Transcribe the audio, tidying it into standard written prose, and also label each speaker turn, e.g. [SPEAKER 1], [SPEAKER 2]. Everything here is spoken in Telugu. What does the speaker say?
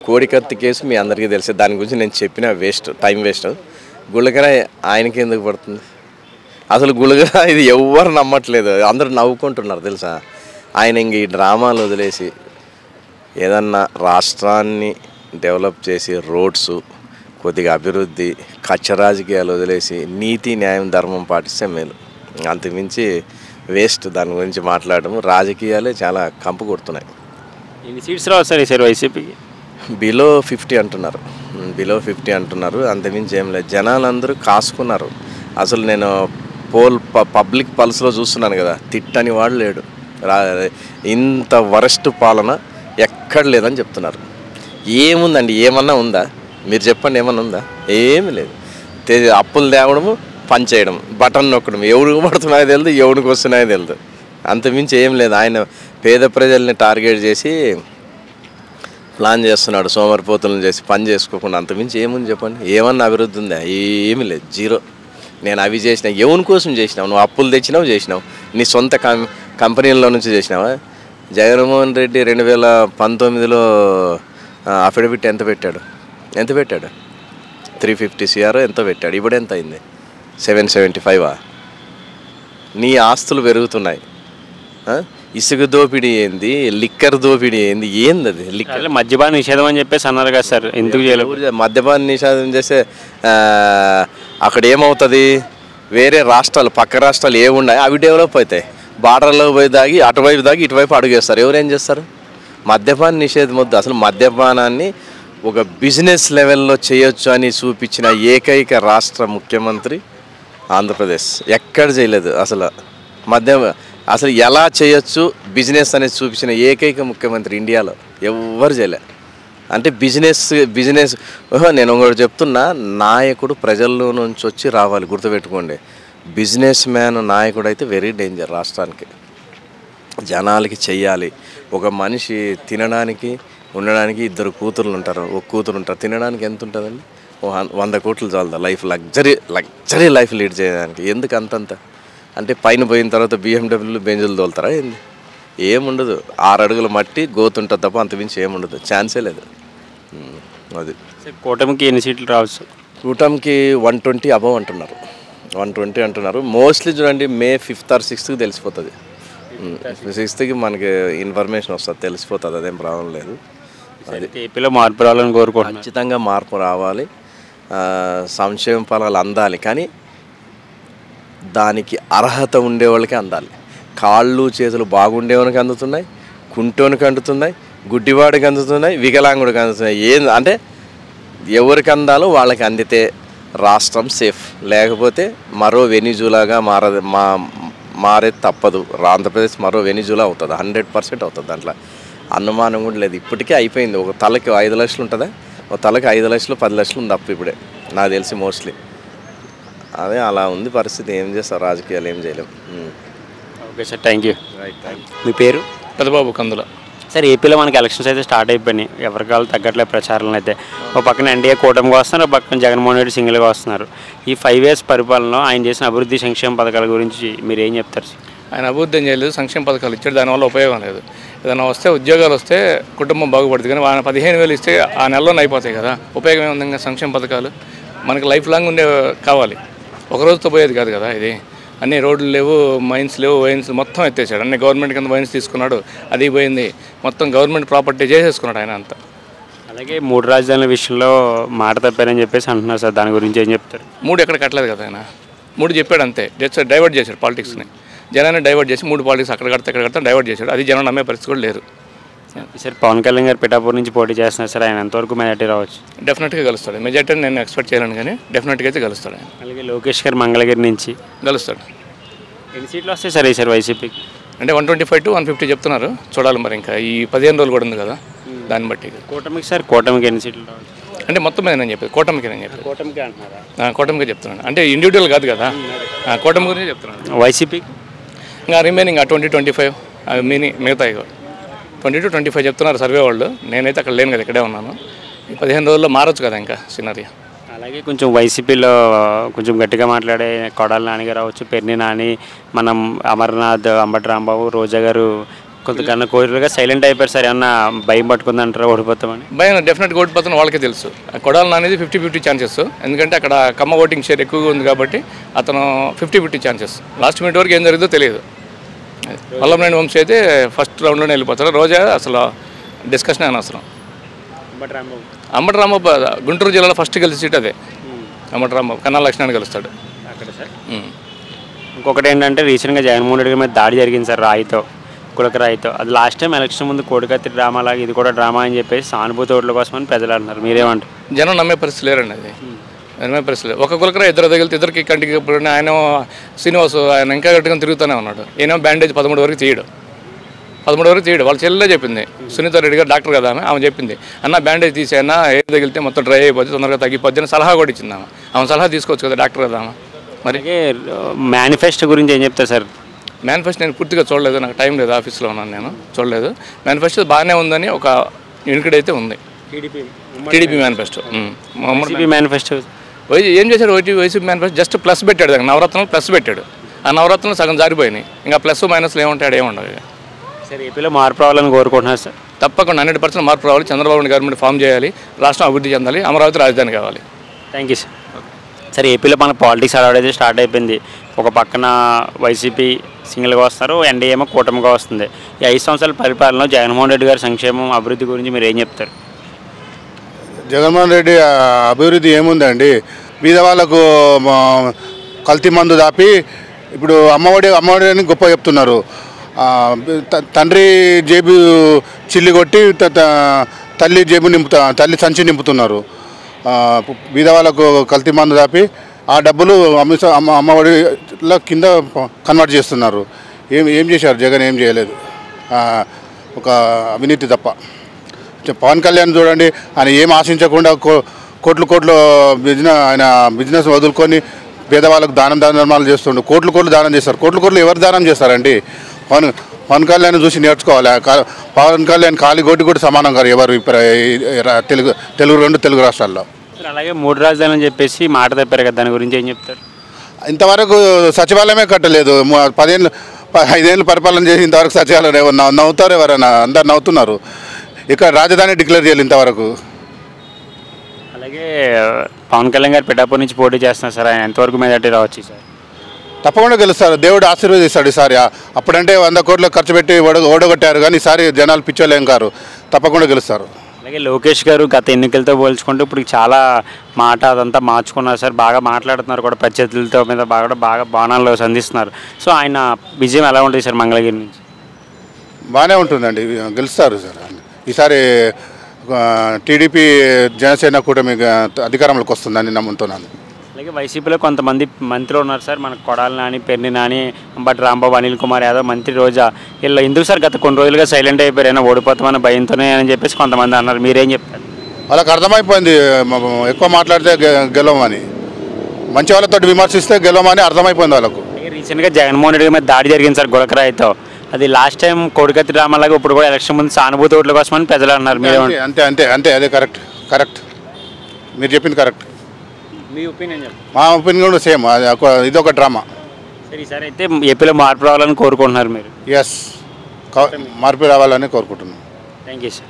[SPEAKER 1] కోడికత్తి కేసు మీ అందరికీ తెలుసు. దాని గురించి నేను చెప్పిన టైం వేస్ట్. గుళకర ఆయనకి ఎందుకు పడుతుంది? అసలు గుళకర ఇది ఎవ్వరు నమ్మట్లేదు, అందరూ నవ్వుకుంటున్నారు తెలుసా. ఆయన ఇంక ఈ డ్రామాలు వదిలేసి ఏదన్నా రాష్ట్రాన్ని డెవలప్ చేసి రోడ్స్ కొద్దిగా అభివృద్ధి, కచ్చ రాజకీయాలు వదిలేసి నీతి న్యాయం ధర్మం పాటిస్తే మేలు. అంతకుమించి వేస్ట్ దాని గురించి మాట్లాడము. రాజకీయాలే చాలా కంపు కొడుతున్నాయి.
[SPEAKER 2] ఎన్ని సీట్స్ రావు సార్ ఈసారి వైసీపీకి?
[SPEAKER 1] బిలో 50 అంటున్నారు, బిలో 50 అంటున్నారు. అంతమించి ఏం లేదు. జనాలందరూ కాసుకున్నారు. అసలు నేను పబ్లిక్ పల్స్లో చూస్తున్నాను కదా, తిట్టని వాడు లేడు. ఇంత వరస్ట్ పాలన ఎక్కడ లేదని చెప్తున్నారు. ఏముందండి? ఏమన్నా ఉందా? మీరు చెప్పండి, ఏమన్నా ఉందా? ఏమీ లేదు. అప్పులు తేవడము, పనిచేయడం, బటన్ నొక్కడం, ఎవరికి పడుతున్నాయో తెలియదు, ఎవరికి వస్తున్నాయో తెలియదు. అంతమించి ఏం లేదు. ఆయన పేద ప్రజల్ని టార్గెట్ చేసి ప్లాన్ చేస్తున్నాడు, సోమరిపోతులను చేసి పని చేసుకోకుండా. అంతమించి ఏముంది చెప్పండి? ఏమన్నా అభివృద్ధి ఉందా? ఏమీ లేదు, జీరో. నేను అవి చేసిన, ఎవరి కోసం చేసినావు? నువ్వు అప్పులు తెచ్చినావు, చేసినావు నీ సొంత కంపెనీల్లో నుంచి చేసినావా? జగన్మోహన్ రెడ్డి 2019లో అఫిడవిట్ ఎంత పెట్టాడు? 350 CR ఎంతో పెట్టాడు. ఇప్పుడు ఎంత అయింది? 775. నీ ఆస్తులు పెరుగుతున్నాయి. ఇసుక దోపిడీ ఏంది? లిక్కర్ దోపిడీ ఏంది? ఏంది అది?
[SPEAKER 2] లిక్కర్ మద్యపాన నిషేధం అని చెప్పేసి అన్నారు కదా సార్, ఎందుకు చేయలేదు?
[SPEAKER 1] మద్యపాన నిషేధం చేస్తే అక్కడ ఏమవుతుంది? వేరే రాష్ట్రాలు, పక్క రాష్ట్రాలు ఏమున్నాయి అవి డెవలప్ అవుతాయి. బార్డర్లో పోయి దాగి అటువైపు దాగి ఇటువైపు అడుగేస్తారు. ఎవరేం చేస్తారు? మద్యపాన నిషేధం వద్దు. అసలు మద్యపానాన్ని ఒక బిజినెస్ లెవెల్లో చేయొచ్చు అని చూపించిన ఏకైక రాష్ట్ర ముఖ్యమంత్రి ఆంధ్రప్రదేశ్. ఎక్కడ చేయలేదు అసలు. అసలు ఎలా చేయొచ్చు బిజినెస్ అనేది చూపించిన ఏకైక ముఖ్యమంత్రి ఇండియాలో ఎవ్వరు చేయలే. అంటే బిజినెస్ నేను ఒకటి చెప్తున్నా, నాయకుడు ప్రజల్లో నుంచి వచ్చి రావాలి, గుర్తుపెట్టుకోండి. బిజినెస్ మ్యాన్ నాయకుడు అయితే వెరీ డేంజర్ రాష్ట్రానికి. జనాలకి చెయ్యాలి. ఒక మనిషి తినడానికి ఉండడానికి 2 కూతుర్లు ఉంటారు, ఒక కూతురు ఉంటారు. తినడానికి ఎంత ఉంటుందండి? 100 కోట్లు చాలదా లైఫ్? లగ్జరీ లైఫ్ లీడ్ చేయడానికి. ఎందుకు అంతంత? అంటే పైన పోయిన తర్వాత BMW బెంజులు తోలుతారా ఏంది? ఏముండదు. 6 అడుగుల మట్టి గోతుంటుంది తప్ప అంతమించి ఏముండదు, ఛాన్సే లేదు. అది
[SPEAKER 2] కూటమికి ఎన్ని సీట్లు రావచ్చు?
[SPEAKER 1] కూటమికి 120 అబవ్ అంటున్నారు, 120 అంటున్నారు. మోస్ట్లీ చూడండి, May 5th or 6th తెలిసిపోతుంది. 6th మనకి ఇన్ఫర్మేషన్ వస్తుంది, తెలిసిపోతుంది. అదేం ప్రాబ్లం లేదు.
[SPEAKER 2] అది ఏపీలో మార్పు రావాలని కోరుకుంటున్నాను.
[SPEAKER 1] ఖచ్చితంగా మార్పు రావాలి, సంక్షేమ ఫలాలు అందాలి. కానీ దానికి అర్హత ఉండేవాళ్ళకి అందాలి. కాళ్ళు చేతులు బాగుండేవానికి అందుతున్నాయి, కుంటోనికి అందుతున్నాయి, గుడ్డివాడికి అందుతున్నాయి, వికలాంగుడికి అందుతున్నాయి. అంటే ఎవరికి అందాలో వాళ్ళకి అందితే రాష్ట్రం సేఫ్. లేకపోతే మరో వెనిజులాగా మారేది తప్పదు. ఆంధ్రప్రదేశ్ మరో వెనిజులా అవుతుంది, 100% అవుతుంది. దాంట్లో అనుమానం కూడా లేదు. ఇప్పటికే అయిపోయింది. ఒక తలకి 5 లక్షలు ఉంటుందా? ఒక తలకి 5 లక్షలు 10 లక్షలు ఉంది అప్పు ఇప్పుడే, నాకు తెలిసి మోస్ట్లీ. అదే అలా ఉంది పరిస్థితి. ఏం చేస్తారు? రాజకీయాలు ఏం చేయలేము.
[SPEAKER 2] Okay sir, thank you.
[SPEAKER 1] Right, thank you.
[SPEAKER 2] మీ పేరు?
[SPEAKER 3] పెద్దబాబు కందుల.
[SPEAKER 2] సార్, ఏపీలో మనకి ఎలక్షన్స్ అయితే స్టార్ట్ అయిపోయినాయి. ఎవరికి వాళ్ళు తగ్గట్లే ప్రచారాలను అయితే. ఒక పక్కన ఎన్డీఏ కూటమిగా వస్తున్నారు, ఒక పక్కన జగన్మోహన్ రెడ్డి సింగిల్గా వస్తున్నారు. ఈ 5 years పరిపాలనలో ఆయన చేసిన అభివృద్ధి సంక్షేమ పథకాల గురించి మీరు ఏం చెప్తారు?
[SPEAKER 3] ఆయన అభివృద్ధి ఏం చేయలేదు, సంక్షేమ పథకాలు ఇచ్చాడు, దానివల్ల ఉపయోగం లేదు. ఏదైనా వస్తే ఉద్యోగాలు వస్తే కుటుంబం బాగుపడుతుంది. కానీ ఆయన 15,000 ఇస్తే ఆ నెలలోనే అయిపోతాయి కదా, ఉపయోగం ఏముంది? ఇంకా సంక్షేమ పథకాలు మనకి లైఫ్ లాంగ్ ఉండే కావాలి, ఒక రోజుతో పోయేది కాదు కదా ఇది. అన్ని రోడ్లు లేవు, మైన్స్ లేవు, వైన్స్ మొత్తం ఎత్తేసాడు. అన్ని గవర్నమెంట్ కింద వైన్స్ తీసుకున్నాడు, అది పోయింది. మొత్తం గవర్నమెంట్ ప్రాపర్టీ చేసేసుకున్నాడు ఆయన అంతా.
[SPEAKER 2] అలాగే 3 రాజధానుల విషయంలో మాట తప్పారని చెప్పేసి అంటున్నారు సార్, దాని గురించి ఏం చెప్తారు?
[SPEAKER 3] 3 ఎక్కడ కట్టలేదు కదా ఆయన, 3 చెప్పాడు అంతే. డైవర్ట్ చేశాడు పాలిటిక్స్ని, జనాన్ని డైవర్ట్ చేసి 3 పాలిటిక్స్ అక్కడ కడతా ఇక్కడ కడతా డైవర్ట్ చేశాడు. అది జనం నమ్మే పరిస్థితి కూడా లేరు.
[SPEAKER 2] సార్, పవన్ కళ్యాణ్ గారు పిఠాపూర్ నుంచి పోటీ చేస్తున్నారు సార్, ఆయన ఎంతవరకు మెజార్టీ రావచ్చు?
[SPEAKER 3] డెఫినెట్గా గెలుస్తాడు. మెజార్టీ నేను ఎక్స్పెక్ట్ చేయలేను, కానీ డెఫినెట్గా అయితే గెలుస్తాడు ఆయన.
[SPEAKER 2] అలాగే లోకేష్ గారు మంగళగిరి నుంచి
[SPEAKER 3] గెలుస్తాడు.
[SPEAKER 2] ఎన్ని సీట్లు వస్తాయి సార్ ఈసారి వైసీపీకి?
[SPEAKER 3] అంటే 125 to 150 చెప్తున్నారు, చూడాలి మరి. ఇంకా ఈ 15 రోజులు కూడా ఉంది కదా, దాన్ని బట్టి.
[SPEAKER 2] కూటమికి సార్, కూటమికి ఎన్ని సీట్లు రావచ్చు?
[SPEAKER 3] అంటే మొత్తం మీద నేను చెప్పేది కూటమికి, నేను చెప్పేది
[SPEAKER 2] కూటమికి అంటున్నారా?
[SPEAKER 3] కూటమికి చెప్తున్నాను, అంటే ఇండివిజువల్ కాదు కదా, కూటమి గురించి చెప్తున్నాను.
[SPEAKER 2] వైసీపీకి
[SPEAKER 3] ఇంకా రిమైనింగ్ 20-25 అవి మిగతా 20 to 25 చెప్తున్నారు సర్వే వాళ్ళు. నేనైతే అక్కడ లేను కదా, ఇక్కడే ఉన్నాను. ఈ 15 రోజుల్లో మారచ్చు కదా ఇంకా సినారియా.
[SPEAKER 2] అలాగే కొంచెం వైసీపీలో కొంచెం గట్టిగా మాట్లాడే కొడాలి నాని గారు అవచ్చు, పెర్ని నాని, మనం అమర్నాథ్, అంబటి రాంబాబు, రోజా గారు కొంతకన్నా కోరికలుగా సైలెంట్ అయిపోయారు సార్, ఏమన్నా భయం పట్టుకుందంటారా ఓడిపోతామని?
[SPEAKER 3] భయం డెఫినెట్గా ఓడిపోతున్న వాళ్ళకే తెలుసు. కొడాలి అనేది 50-50 ఛాన్సెస్, ఎందుకంటే అక్కడ కమ్మ ఓటింగ్ షేర్ ఎక్కువగా ఉంది కాబట్టి అతను 50-50 ఛాన్సెస్. లాస్ట్ మినిట్ వరకు ఏం జరిగిందో తెలియదు. వల్లభనేని వంశీ అయితే ఫస్ట్ రౌండ్లోనే వెళ్ళిపోతారు. రోజా అసలు డిస్కషన్ అనవసరం. అంబటి రాంబాబు గుంటూరు జిల్లాలో ఫస్ట్ గెలిచి సీట్ అదే. అంబటి రాంబాబు కన్నా లక్ష్మణ్ గెలుస్తాడు
[SPEAKER 2] అక్కడ సార్. ఇంకొకటి ఏంటంటే రీసెంట్గా జగన్మోహన్ రెడ్డి మీద దాడి జరిగింది సార్, రాయితో, కులక రాయితో. అది లాస్ట్ టైం ఎలక్షన్ ముందు కోడికత్తి డ్రామా లాగా ఇది కూడా డ్రామా అని చెప్పేసి సానుభూతి ఓట్ల కోసమని ప్రజలు అంటున్నారు. మీరేమంటారు?
[SPEAKER 3] జనం నమ్మే పరిస్థితి లేరండి. అది నమ్మే పరిస్థితి లేదు. ఒక కులకరా ఇద్దరు తగిలితే ఇద్దరికి కంటికి ఇప్పుడు ఆయన శ్రీనివాసు ఆయన ఇంకా గట్టిగా తిరుగుతూనే ఉన్నాడు. ఈయన బ్యాండేజ్ 13 వరకు తీయడు. వాళ్ళ చెల్లెలే చెప్పింది, సునీత రెడ్డి గారు డాక్టర్ కదా ఆమె చెప్పింది, అన్న బ్యాండేజ్ తీసేనా ఏది తగిలితే మొత్తం డ్రై అయిపోద్ది, తొందరగా తగ్గిపోద్ది అని సలహా కూడా ఇచ్చింది. ఆమె సలహా తీసుకోవచ్చు కదా, డాక్టర్ కదా ఆమె. మరి
[SPEAKER 2] మేనిఫెస్టో గురించి ఏం చెప్తారు సార్?
[SPEAKER 3] మేనిఫెస్టో నేను పూర్తిగా చూడలేదు, నాకు టైం లేదు, ఆఫీస్లో ఉన్నాను, నేను చూడలేదు. మేనిఫెస్టో బాగానే ఉందని ఒక యూనిట్ ఉంది, టీడీపీ మేనిఫెస్టో.
[SPEAKER 2] మేనిఫెస్టో
[SPEAKER 3] ఏం చేశాడు వైసీపీ మేనిఫెస్టో? జస్ట్ ప్లస్ పెట్టాడు, దానికి నవరత్నాలు ప్లస్ పెట్టాడు. ఆ నవరత్నాలు సగం జారిపోయినాయి. ఇంకా ప్లస్ మైనస్లు ఏముంటాడు? ఏముండవు.
[SPEAKER 2] సార్ ఏపీలో మార్పు రావాలని కోరుకుంటున్నారు సార్?
[SPEAKER 3] తప్పకుండా 100% మార్పు రావాలి. చంద్రబాబు నాయుడు గవర్నమెంట్ ఫామ్ చేయాలి, రాష్ట్రం అభివృద్ధి చెందాలి, అమరావతి రాజధాని కావాలి.
[SPEAKER 2] Thank you sir. సార్ ఏపీలో మన పాలిటిక్స్ అలవాడైతే స్టార్ట్ అయిపోయింది. ఒక పక్కన వైసీపీ సింగిల్గా వస్తారు, ఎన్డీఏ ఏమో కూటమిగా వస్తుంది. ఈ 5 సంవత్సరాల పరిపాలనలో జగన్మోహన్ రెడ్డి గారి సంక్షేమం అభివృద్ధి గురించి మీరు ఏం చెప్తారు?
[SPEAKER 4] జగన్మోహన్ రెడ్డి అభివృద్ధి ఏముందండి? బీద వాళ్ళకు కల్తీ మందు దాపి ఇప్పుడు అమ్మఒడి అని గొప్ప చెప్తున్నారు. తండ్రి జేబు చిల్లి కొట్టి తల్లి జేబు తల్లి సంచి నింపుతున్నారు. బీద వాళ్ళకు కల్తీ మందు దాపి ఆ డబ్బులు అమ్మఒడిలో కింద కన్వర్ట్ చేస్తున్నారు. ఏం చేశారు? జగన్ ఏం చేయలేదు, ఒక అవినీతి తప్ప. పవన్ కళ్యాణ్ చూడండి, ఆయన ఏం ఆశించకుండా కోట్లు ఆయన బిజినెస్ వదులుకొని పేదవాళ్ళకు దాన ధర్మాలు చేస్తుండే. కోట్లు దానం చేస్తారు. కోట్లు ఎవరు దానం చేస్తారండి? పవన్ కళ్యాణ్ చూసి నేర్చుకోవాలి. పవన్ కళ్యాణ్ కాలిగోటి కూడా సమానం గారు ఎవరు తెలుగు రాష్ట్రాల్లో.
[SPEAKER 2] అలాగే 3 రాజధానులు అని చెప్పేసి మాట తప్పారు కదా, దాని గురించి ఏం చెప్తారు?
[SPEAKER 4] ఇంతవరకు సచివాలయమే కట్టలేదు. 5 ఏళ్ళు పరిపాలన చేసి ఇంతవరకు సచివాలయం నవ్వుతారు ఎవరైనా? అందరు నవ్వుతున్నారు. ఇక్కడ రాజధాని డిక్లేర్ చేయాలి ఇంతవరకు.
[SPEAKER 2] అలాగే పవన్ కళ్యాణ్ గారు పిఠాపూర్ నుంచి పోటీ చేస్తున్నారు సార్, ఆయన ఎంతవరకు మెజార్టీ రావచ్చు సార్?
[SPEAKER 4] తప్పకుండా గెలుస్తారు. దేవుడు ఆశీర్వదిస్తాడు ఈసారి. అప్పుడంటే 100 కోట్లు ఖర్చు పెట్టి ఓడగొట్టారు, కానీ ఈసారి జనాలు పిచ్చోలేం కారు, తప్పకుండా గెలుస్తారు.
[SPEAKER 2] అలాగే లోకేష్ గారు గత ఎన్నికలతో పోల్చుకుంటే ఇప్పుడు చాలా మాట అదంతా మార్చుకున్నారు సార్, బాగా మాట్లాడుతున్నారు కూడా, ప్రత్యర్థులతో మీద బాగా బాణాలు సంధిస్తున్నారు. సో ఆయన విజయం ఎలా ఉంటుంది సార్ మంగళగిరి నుంచి?
[SPEAKER 4] బాగానే ఉంటుందండి, గెలుస్తారు సార్. ఈసారి టీడీపీ జనసేన కూటమి అధికారంలోకి వస్తుందని నమ్ముతున్నాను.
[SPEAKER 2] అలాగే వైసీపీలో కొంతమంది మంత్రులు ఉన్నారు సార్, మనకు కొడాలి నాని, పెర్ని నాని, అంబటి రాంబాబు, అనిల్ కుమార్ యాదవ్, మంత్రి రోజా, వీళ్ళు ఎందుకు సార్ గత కొన్ని రోజులుగా సైలెంట్ అయిపోయారు? అయినా ఓడిపోతామని భయంతోనే అని చెప్పేసి కొంతమంది అన్నారు. మీరేం చెప్తారు?
[SPEAKER 4] వాళ్ళకి అర్థమైపోయింది, ఎక్కువ మాట్లాడితే గెలవమని. మంచి వాళ్ళతో విమర్శిస్తే గెలవమని అర్థమైపోయింది వాళ్ళకు.
[SPEAKER 2] రీసెంట్గా జగన్మోహన్ రెడ్డి మీద దాడి జరిగింది సార్ గులకరాయితో. అది లాస్ట్ టైం కోడికత్తి డ్రామాలాగా ఇప్పుడు కూడా ఎలక్షన్ ముందు సానుభూతి ఓట్ల కోసమని ప్రజలు అన్నారు. మీరు
[SPEAKER 4] అంతే అదే కరెక్ట్ మీరు చెప్పింది కరెక్ట్.
[SPEAKER 2] మీ ఒపీనియన్ చెప్పండి.
[SPEAKER 4] మా ఒపీనియన్ కూడా సేమ్, ఇది ఒక డ్రామా.
[SPEAKER 2] సరే, ఈసారి అయితే ఏపీలో మార్పు రావాలని కోరుకుంటున్నారు మీరు?
[SPEAKER 4] ఎస్, మార్పు రావాలని కోరుకుంటున్నాం.
[SPEAKER 2] Thank you sir.